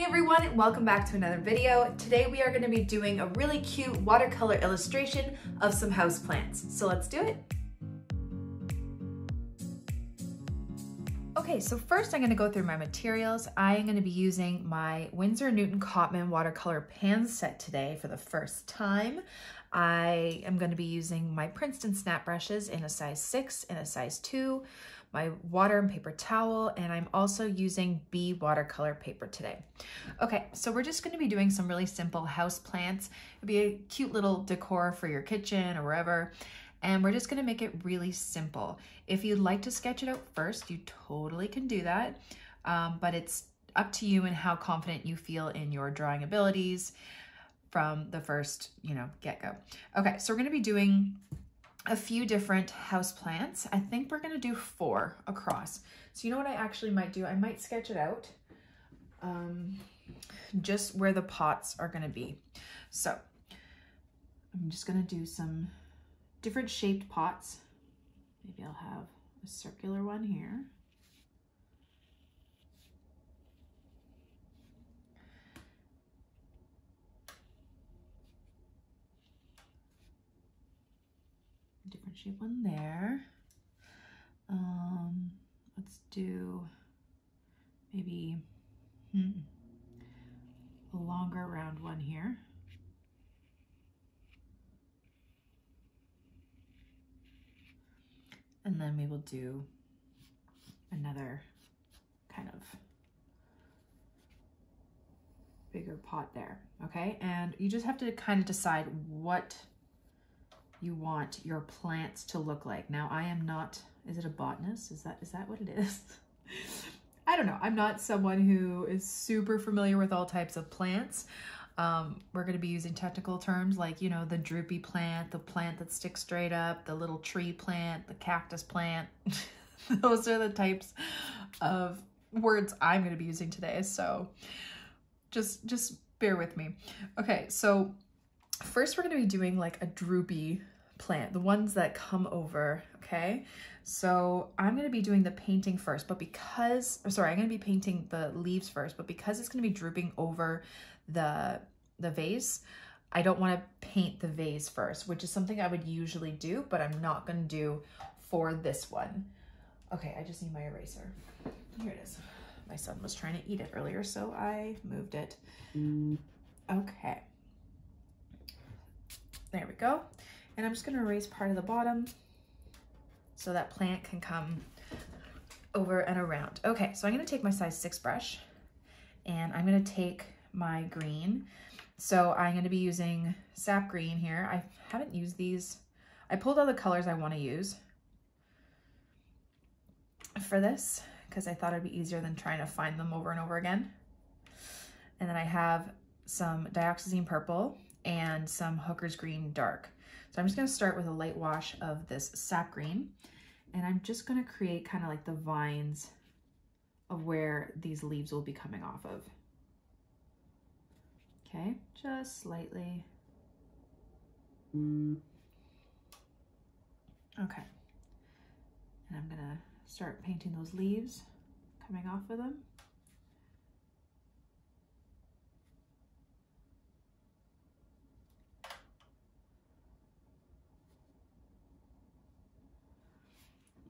Hey everyone, welcome back to another video. Today we are going to be doing a really cute watercolor illustration of some houseplants. So let's do it. Okay, so first I'm going to go through my materials. I am going to be using my Winsor Cotman watercolor pan set today for the first time. I am going to be using my Princeton snap brushes in a size 6 and a size 2, my water and paper towel, and I'm also using B watercolor paper today. Okay, so we're just going to be doing some really simple house plants. It'll be a cute little decor for your kitchen or wherever. And we're just gonna make it really simple. If you'd like to sketch it out first, you totally can do that, but it's up to you and how confident you feel in your drawing abilities from the first, get-go. Okay, so we're gonna be doing a few different house plants. I think we're gonna do 4 across. So you know what I actually might do? I might sketch it out just where the pots are gonna be. So I'm just gonna do some different shaped pots. Maybe I'll have a circular one here. A different shape one there. Let's do maybe a longer round one here. And then we will do another kind of bigger pot there, okay? And you just have to kind of decide what you want your plants to look like. Now, I am not, is it a botanist? Is that what it is? I don't know. I'm not someone who is super familiar with all types of plants. We're going to be using technical terms like, the droopy plant, the plant that sticks straight up, the little tree plant, the cactus plant. Those are the types of words I'm going to be using today. So just bear with me. Okay, so first we're going to be doing like a droopy plant, the ones that come over, okay? So I'm going to be doing the painting first, but I'm going to be painting the leaves first, but because it's going to be drooping over the vase, I don't want to paint the vase first, which is something I would usually do, but I'm not going to do for this one. Okay, I just need my eraser. Here it is. My son was trying to eat it earlier, so I moved it. Okay. There we go. And I'm just going to erase part of the bottom so that plant can come over and around. Okay, so I'm going to take my size 6 brush and I'm going to take my green. So I'm going to be using sap green here. I haven't used these. I pulled all the colors I want to use for this because I thought it'd be easier than trying to find them over and over again. And then I have some dioxazine purple and some Hooker's green dark. So I'm just going to start with a light wash of this sap green, and I'm just going to create kind of like the vines of where these leaves will be coming off of. Okay, just slightly. Okay. And I'm gonna start painting those leaves coming off of them.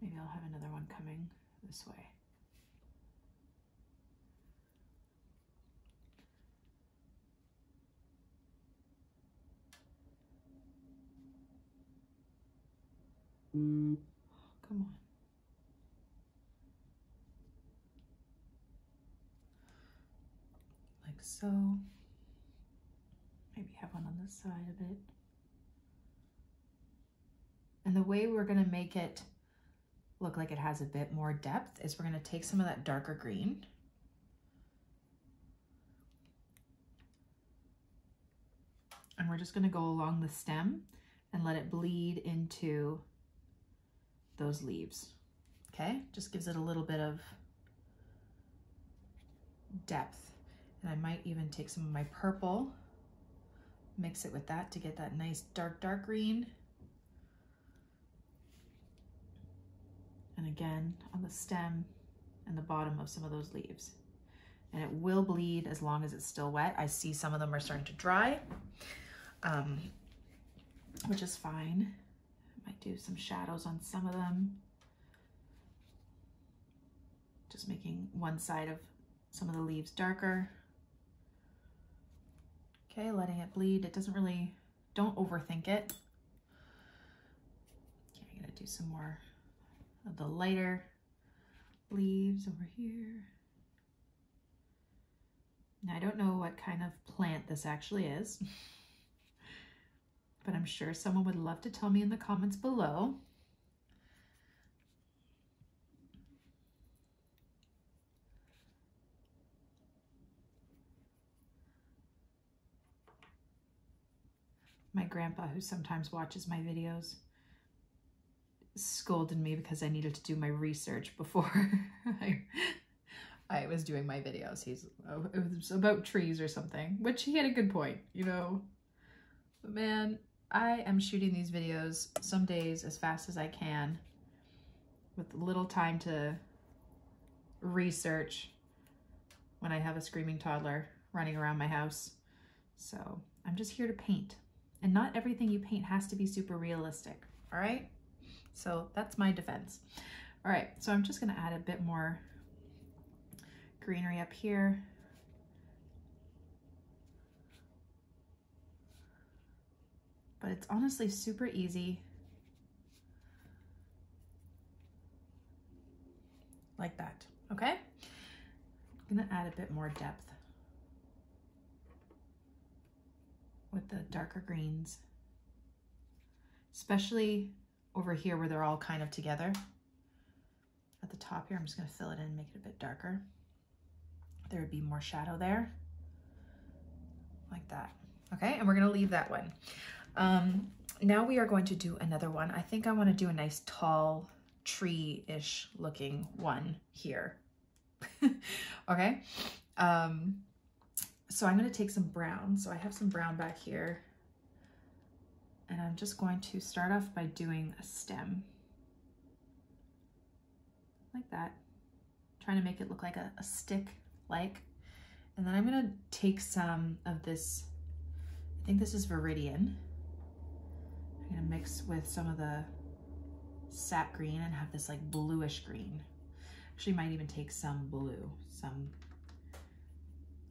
Maybe I'll have another one coming this way. Come on. Like so. Maybe have one on this side a bit. And the way we're going to make it look like it has a bit more depth is we're going to take some of that darker green and we're just going to go along the stem and let it bleed into those leaves. Okay, just gives it a little bit of depth. And I might even take some of my purple, mix it with that to get that nice dark green. And again on the stem and the bottom of some of those leaves. and it will bleed as long as it's still wet. I see some of them are starting to dry, which is fine. I might do some shadows on some of them. Just making one side of some of the leaves darker. Okay, letting it bleed. It doesn't really, don't overthink it. Okay, I'm gonna do some more of the lighter leaves over here. Now, I don't know what kind of plant this actually is, but I'm sure someone would love to tell me in the comments below. My grandpa, who sometimes watches my videos, scolded me because I needed to do my research before I was doing my videos. It was about trees or something, which he had a good point, you know. But man, I am shooting these videos some days as fast as I can with little time to research when I have a screaming toddler running around my house. So I'm just here to paint. And not everything you paint has to be super realistic, all right? So that's my defense. All right, so I'm just gonna add a bit more greenery up here. But it's honestly super easy. Like that, okay? I'm gonna add a bit more depth with the darker greens, especially over here where they're all kind of together. At the top here, I'm just gonna fill it in and make it a bit darker. There would be more shadow there, like that. Okay, and we're gonna leave that one. Now we are going to do another one. I think I wanna do a nice tall tree-ish looking one here. Okay. So I'm going to take some brown. So I have some brown back here, and I'm just going to start off by doing a stem like that, trying to make it look like a stick like, and then I'm going to take some of this, I think this is Viridian. I'm going to mix with some of the sap green and have this like bluish green. Actually might even take some blue, some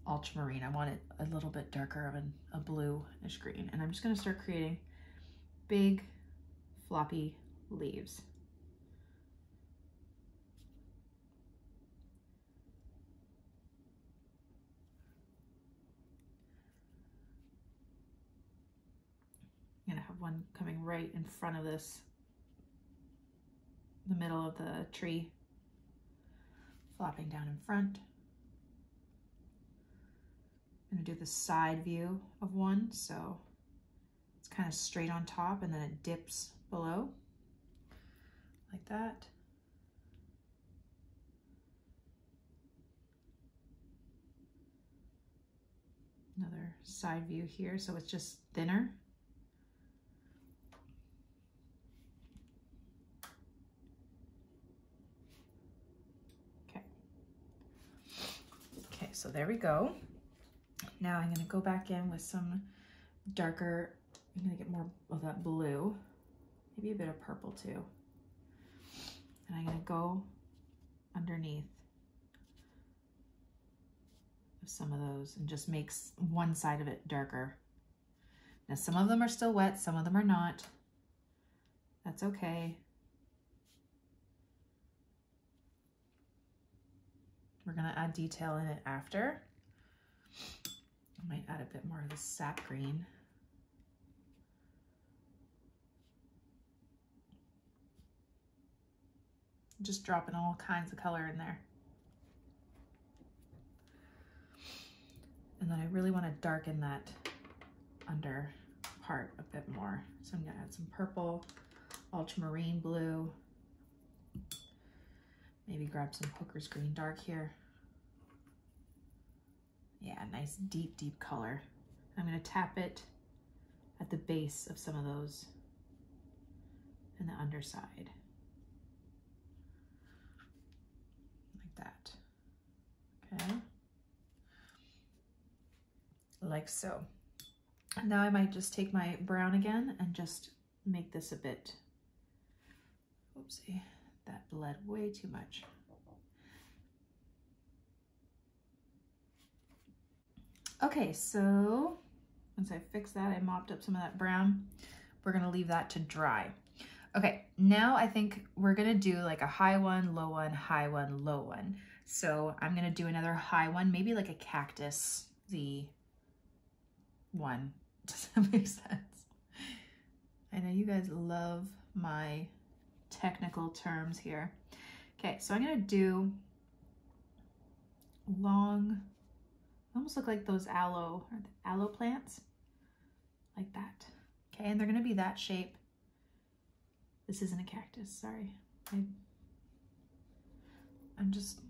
ultramarine. I want it a little bit darker of a bluish green. And I'm just gonna start creating big floppy leaves. I'm gonna have one coming right in front of this, the middle of the tree, flopping down in front. I'm gonna do the side view of one, so it's kind of straight on top and then it dips below, like that. Another side view here, so it's just thinner. Okay, so there we go. Now I'm gonna go back in with some darker, I'm gonna get more of that blue, maybe a bit of purple too. And I'm gonna go underneath of some of those and just makes one side of it darker. Now some of them are still wet, some of them are not. That's okay. We're gonna add detail in it after. I might add a bit more of the sap green. Just dropping all kinds of color in there. And then I really want to darken that under part a bit more. So I'm gonna add some purple, ultramarine blue, maybe grab some Hooker's green dark here. Yeah, nice deep, deep color. I'm gonna tap it at the base of some of those and the underside. Like that, okay? like so. Now I might just take my brown again and just make this a bit, oopsie, that bled way too much. Okay, so once I fix that, I mopped up some of that brown. We're gonna leave that to dry. Okay, now I think we're gonna do like a high one, low one, high one, low one. So I'm gonna do another high one, maybe like a cactus, the one. Does that make sense? I know you guys love my technical terms here. Okay, so I'm gonna do long, almost look like those aloe plants, like that. Okay, and they're gonna be that shape. This isn't a cactus, sorry. I'm just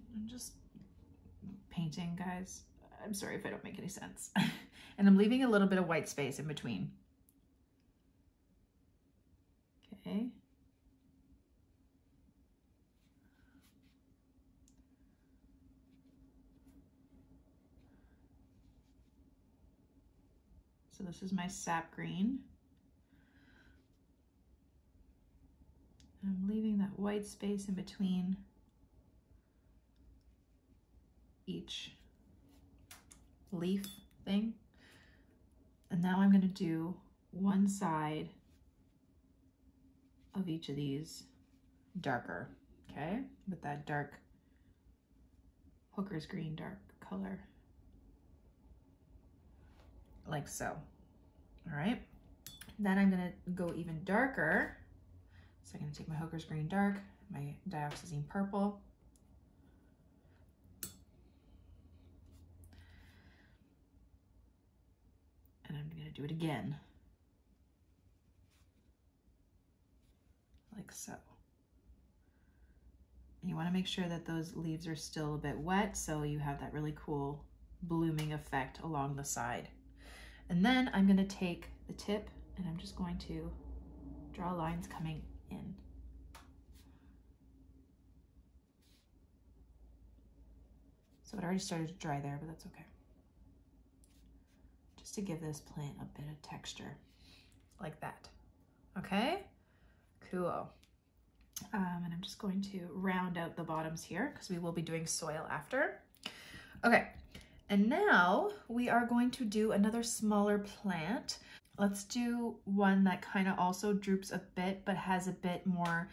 painting, guys. I'm sorry if I don't make any sense. And I'm leaving a little bit of white space in between. Okay. So this is my sap green. I'm leaving that white space in between each leaf thing. And now I'm going to do one side of each of these darker, okay? With that dark hooker's green dark color. Like so. All right. Then I'm going to go even darker. So I'm going to take my hooker's green dark, my dioxazine purple. And I'm going to do it again. Like so. And you want to make sure that those leaves are still a bit wet so you have that really cool blooming effect along the side. And then I'm going to take the tip and I'm just going to draw lines coming in. So it already started to dry there, but that's okay. Just to give this plant a bit of texture, like that. Okay, cool. And I'm just going to round out the bottoms here because we will be doing soil after. Okay, and now we are going to do another smaller plant. Let's do one that kind of also droops a bit, but has a bit more,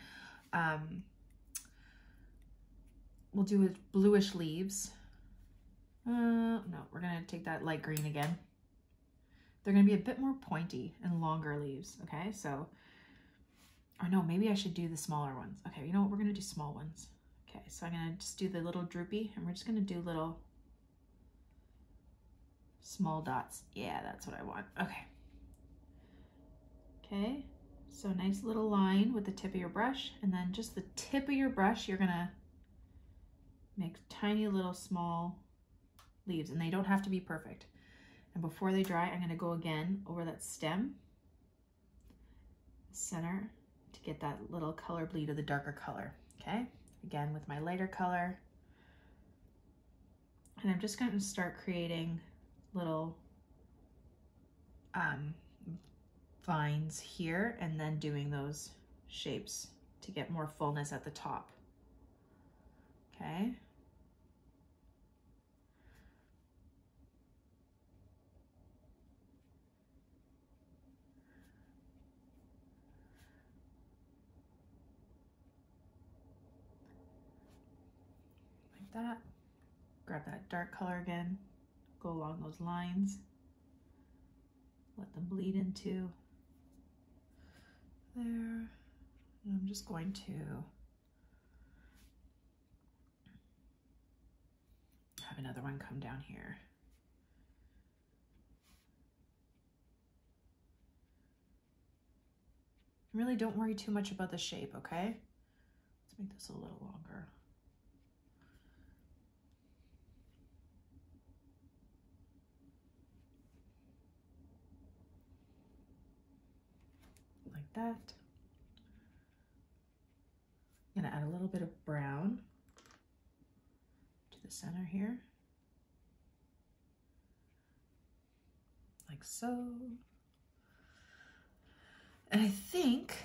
we'll do with bluish leaves. No, we're gonna take that light green again. They're gonna be a bit more pointy and longer leaves, okay? So, or no, maybe I should do the smaller ones. Okay, you know what, we're gonna do small ones. Okay, so I'm gonna just do the little droopy and we're just gonna do little small dots. Yeah, that's what I want, okay. Okay, so nice little line with the tip of your brush, and then just the tip of your brush, you're gonna make tiny little small leaves, and they don't have to be perfect. And before they dry, I'm gonna go again over that stem, center, to get that little color bleed of the darker color, okay? Again, with my lighter color. And I'm just gonna start creating little vines here and then doing those shapes to get more fullness at the top, okay? Like that. Grab that dark color again, go along those lines, let them bleed into there. And I'm just going to have another one come down here. Really don't worry too much about the shape, okay? Let's make this a little longer. Like that. I'm gonna add a little bit of brown to the center here. like so. And I think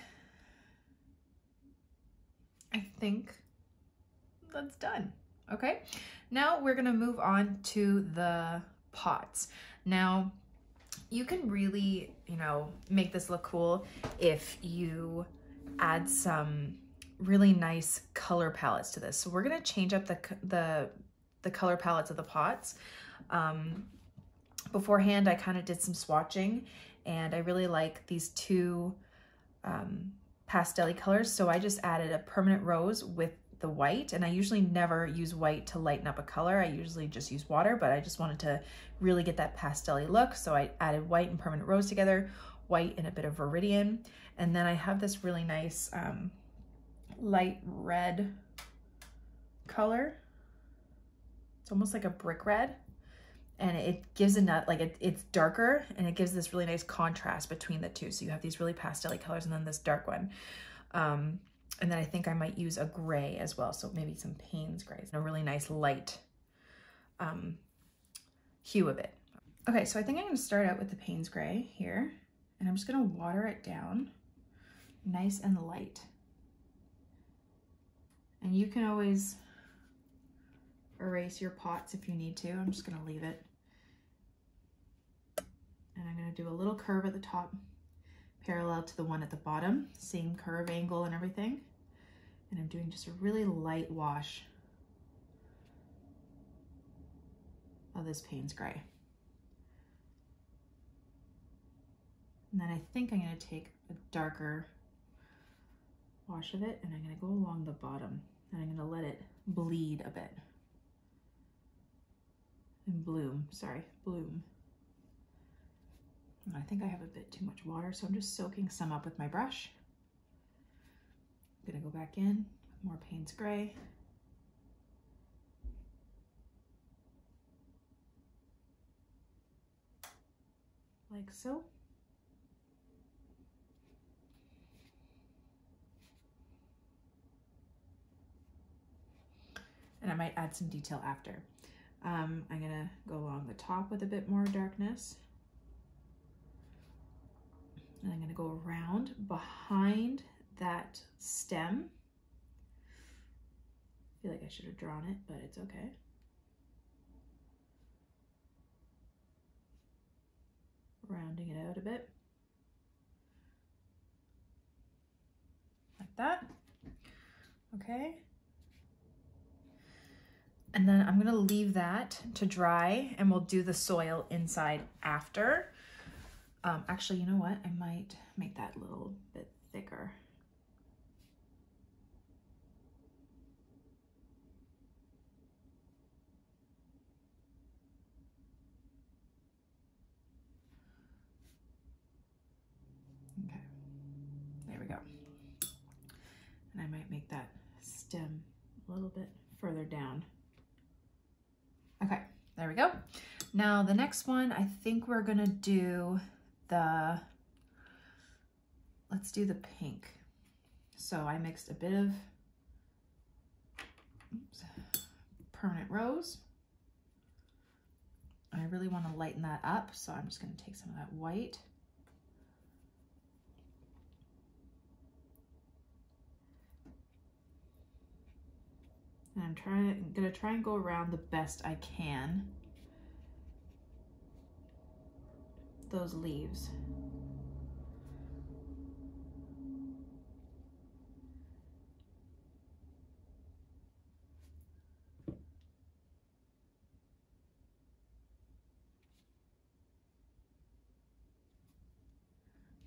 that's done. Okay, now we're gonna move on to the pots. Now, you can really, you know, make this look cool if you add some really nice color palettes to this. So we're gonna change up the color palettes of the pots. Beforehand, I kind of did some swatching, and I really like these two pastel-y colors. So I just added a permanent rose with the white, and I usually never use white to lighten up a color. I usually just use water, but I just wanted to really get that pastel-y look. So I added white and permanent rose together, white and a bit of viridian. And then I have this really nice light red color. It's almost like a brick red. And it gives a nut, like it's darker, and it gives this really nice contrast between the two. So you have these really pastel-y colors and then this dark one. And then I think I might use a gray as well. So maybe some Payne's gray, a really nice light hue of it. Okay, so I think I'm gonna start out with the Payne's gray here, and I'm just gonna water it down nice and light. And you can always erase your pots if you need to. I'm just gonna leave it. And I'm gonna do a little curve at the top, parallel to the one at the bottom, same curve angle and everything. And I'm doing just a really light wash of this Payne's gray. And then I think I'm gonna take a darker wash of it, and I'm gonna go along the bottom, and I'm gonna let it bleed a bit. And bloom. I think I have a bit too much water, so I'm just soaking some up with my brush. I'm gonna go back in with more Payne's gray. Like so. And I might add some detail after. I'm gonna go along the top with a bit more darkness. And I'm gonna go around behind that stem. I feel like I should have drawn it, but it's okay. Rounding it out a bit. Like that. Okay. And then I'm gonna leave that to dry, and we'll do the soil inside after. Actually, you know what? I might make that a little bit thicker. Okay, there we go. And I might make that stem a little bit further down. Okay, there we go. Now the next one, I think we're gonna do let's do the pink. So I mixed a bit of permanent rose. I really want to lighten that up, so I'm just going to take some of that white. And I'm gonna try and go around the best I can those leaves.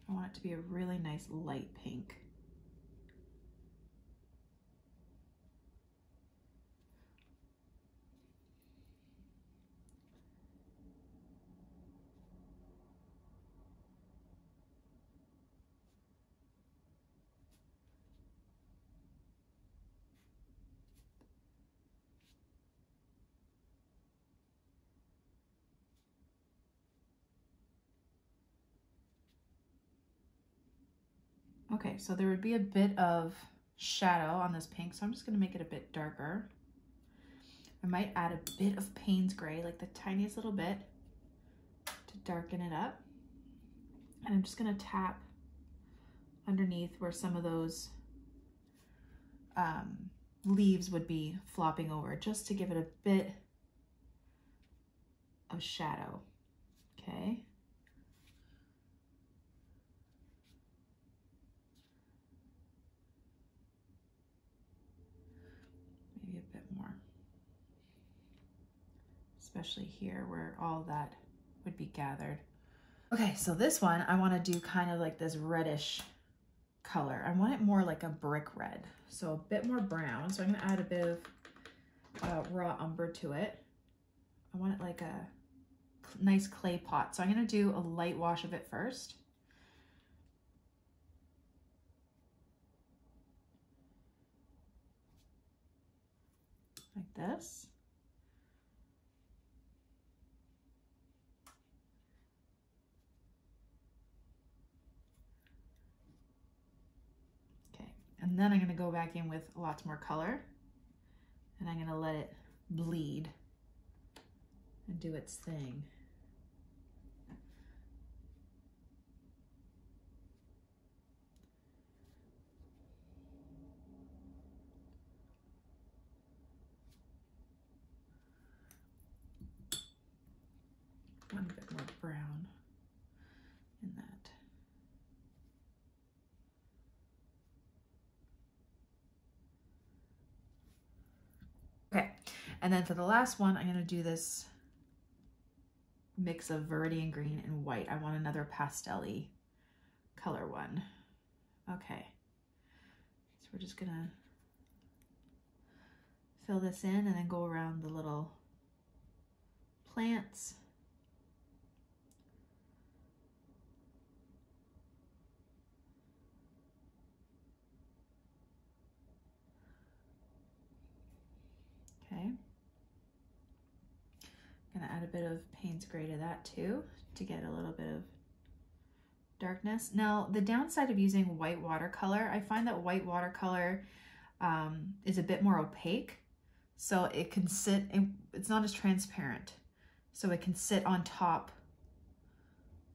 I want it to be a really nice light pink. Okay, so there would be a bit of shadow on this pink, so I'm just gonna make it a bit darker. I might add a bit of Payne's gray, like the tiniest little bit, to to darken it up. And I'm just gonna tap underneath where some of those leaves would be flopping over, just to give it a bit of shadow, okay? Maybe a bit more, especially here where all that would be gathered. Okay, so this one, I wanna do kind of like this reddish color. I want it more like a brick red, so a bit more brown. So I'm gonna add a bit of raw umber to it. I want it like a nice clay pot. So I'm gonna do a light wash of it first. Like this. Okay, and then I'm gonna go back in with lots more color, and I'm gonna let it bleed and do its thing. Want a bit more brown in that. Okay, and then for the last one, I'm gonna do this mix of viridian green and white. I want another pastel-y color one. Okay, so we're just gonna fill this in and then go around the little plants. Okay. I'm gonna add a bit of Payne's Gray to that too, to get a little bit of darkness. Now, the downside of using white watercolor, I find that white watercolor is a bit more opaque, so it can sit, it's not as transparent, so it can sit on top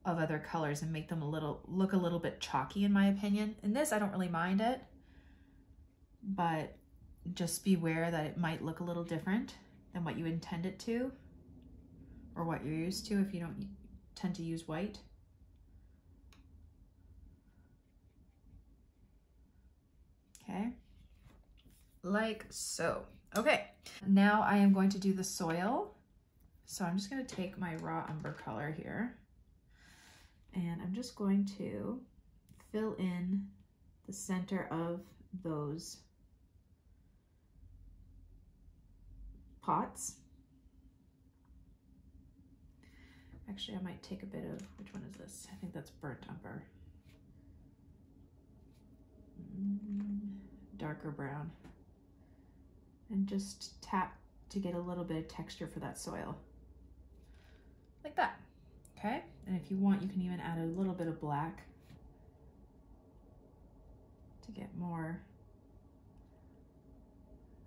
of other colors and make them look a little bit chalky, in my opinion. In this, I don't really mind it, but just beware that it might look a little different than what you intend it to, or what you're used to if you don't tend to use white. Okay, like so. Okay, now I am going to do the soil. So I'm just going to take my raw umber color here, and I'm just going to fill in the center of those pots. Actually, I might take a bit of, which one is this? I think that's burnt umber. Darker brown. And just tap to get a little bit of texture for that soil. Like that, okay? And if you want, you can even add a little bit of black to get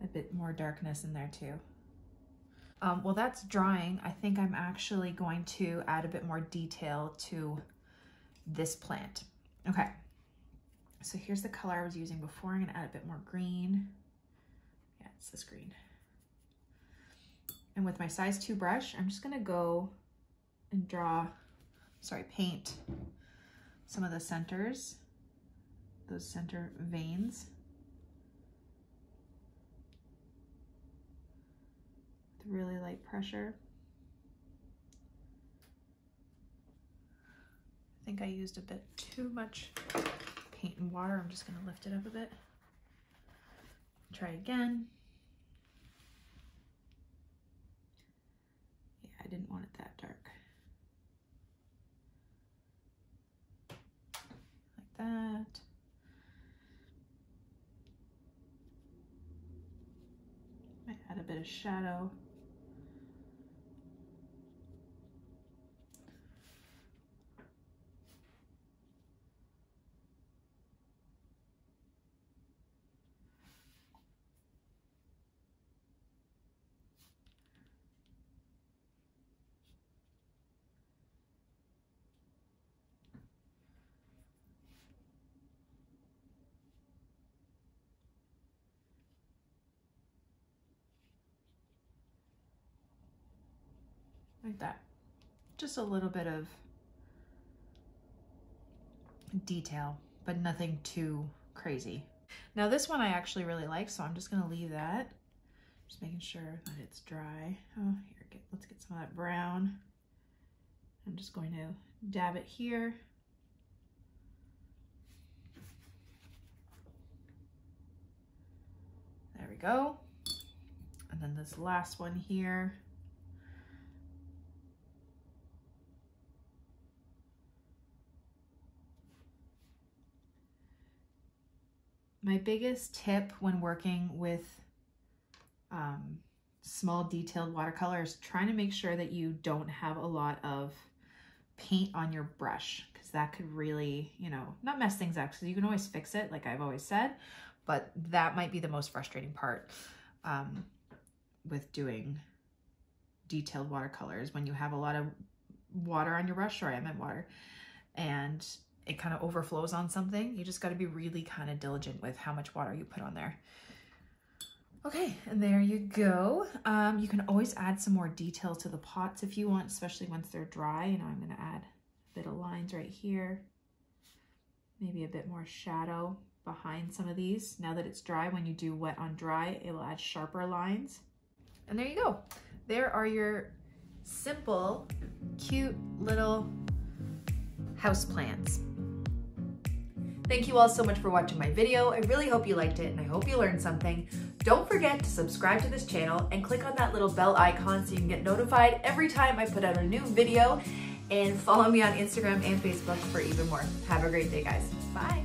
a bit more darkness in there too. While that's drying, I think I'm actually going to add a bit more detail to this plant. Okay, so here's the color I was using before. I'm gonna add a bit more green. Yeah, it's this green. And with my size 2 brush, I'm just gonna go and paint some of the centers, those center veins. Really light pressure. I think I used a bit too much paint and water. I'm just going to lift it up a bit. Try again. Yeah, I didn't want it that dark. Like that. Might add a bit of shadow. like that. Just a little bit of detail, but nothing too crazy. Now this one I actually really like, so I'm just gonna leave that. Just making sure that it's dry. Oh, here, let's get some of that brown. I'm just going to dab it here. There we go. And then this last one here. My biggest tip when working with small detailed watercolor is trying to make sure that you don't have a lot of paint on your brush, because that could really, you know, not mess things up, because you can always fix it, like I've always said, but that might be the most frustrating part with doing detailed watercolors, when you have a lot of water on your brush, sorry, I meant water, and it kind of overflows on something. You just got to be really kind of diligent with how much water you put on there. Okay, and there you go. You can always add some more detail to the pots if you want, especially once they're dry. You know, I'm gonna add a bit of lines right here. Maybe a bit more shadow behind some of these. Now that it's dry, when you do wet on dry, it will add sharper lines. And there you go. There are your simple, cute little house plants. Thank you all so much for watching my video. I really hope you liked it and I hope you learned something. Don't forget to subscribe to this channel and click on that little bell icon so you can get notified every time I put out a new video, and follow me on Instagram and Facebook for even more. Have a great day, guys. Bye.